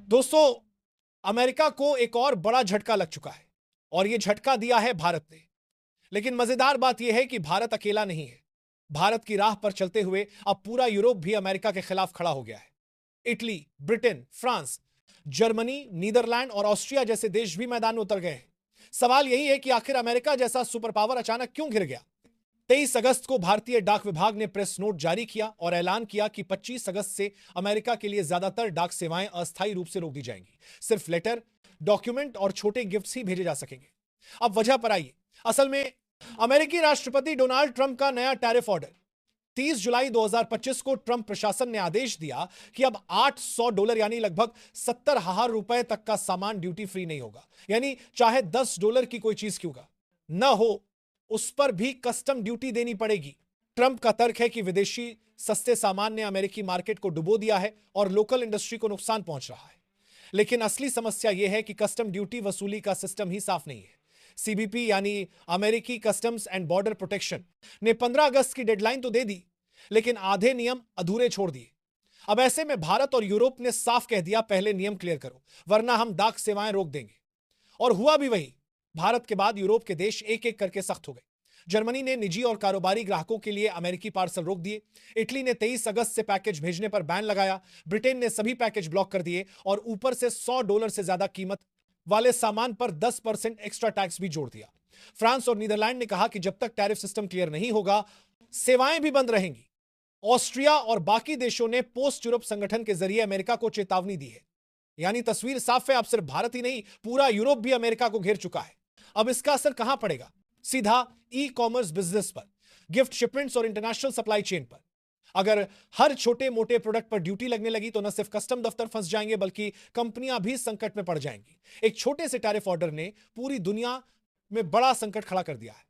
दोस्तों, अमेरिका को एक और बड़ा झटका लग चुका है और यह झटका दिया है भारत ने। लेकिन मजेदार बात यह है कि भारत अकेला नहीं है। भारत की राह पर चलते हुए अब पूरा यूरोप भी अमेरिका के खिलाफ खड़ा हो गया है। Italy, Britain, France, Germany, Netherland और ऑस्ट्रिया जैसे देश भी मैदान में उतर गए हैं। सवाल यही है कि आखिर अमेरिका जैसा सुपर पावर अचानक क्यों घिर गया। 23 अगस्त को भारतीय डाक विभाग ने प्रेस नोट जारी किया और ऐलान किया कि 25 अगस्त से अमेरिका के लिए ज्यादातर डाक सेवाएं अस्थायी रूप से रोक दी जाएंगी। सिर्फ लेटर, डॉक्यूमेंट और छोटे गिफ्ट्स ही भेजे जा सकेंगे। अब वजह पर आइए। असल में अमेरिकी राष्ट्रपति डोनाल्ड ट्रंप का नया टैरिफ ऑर्डर 30 जुलाई 2025 को ट्रंप प्रशासन ने आदेश दिया कि अब $800 यानी लगभग 70,000 रुपए तक का सामान ड्यूटी फ्री नहीं होगा। यानी चाहे $10 की कोई चीज क्यों का न हो, उस पर भी कस्टम ड्यूटी देनी पड़ेगी। ट्रंप का तर्क है कि विदेशी सस्ते सामान ने अमेरिकी मार्केट को डुबो दिया है और लोकल इंडस्ट्री को नुकसान पहुंच रहा है। लेकिन असली समस्या यह है कि कस्टम ड्यूटी वसूली का सिस्टम ही साफ नहीं है। सीबीपी यानी अमेरिकी कस्टम्स एंड बॉर्डर प्रोटेक्शन ने 15 अगस्त की डेडलाइन तो दे दी, लेकिन आधे नियम अधूरे छोड़ दिए। अब ऐसे में भारत और यूरोप ने साफ कह दिया, पहले नियम क्लियर करो वरना हम डाक सेवाएं रोक देंगे। और हुआ भी वही। भारत के बाद यूरोप के देश एक एक करके सख्त हो गए। जर्मनी ने निजी और कारोबारी ग्राहकों के लिए अमेरिकी पार्सल रोक दिए। इटली ने 23 अगस्त से पैकेज भेजने पर बैन लगाया। ब्रिटेन ने सभी पैकेज ब्लॉक कर दिए और ऊपर से $100 से ज्यादा कीमत वाले सामान पर 10% एक्स्ट्रा टैक्स भी जोड़ दिया। फ्रांस और नीदरलैंड ने कहा कि जब तक टैरिफ सिस्टम क्लियर नहीं होगा, सेवाएं भी बंद रहेंगी। ऑस्ट्रिया और बाकी देशों ने पोस्ट यूरोप संगठन के जरिए अमेरिका को चेतावनी दी है। यानी तस्वीर साफ है, अब सिर्फ भारत ही नहीं, पूरा यूरोप भी अमेरिका को घेर चुका है। अब इसका असर कहां पड़ेगा? सीधा ई कॉमर्स बिजनेस पर, गिफ्ट शिपमेंट्स और इंटरनेशनल सप्लाई चेन पर। अगर हर छोटे मोटे प्रोडक्ट पर ड्यूटी लगने लगी तो न सिर्फ कस्टम दफ्तर फंस जाएंगे बल्कि कंपनियां भी संकट में पड़ जाएंगी। एक छोटे से टैरिफ ऑर्डर ने पूरी दुनिया में बड़ा संकट खड़ा कर दिया है।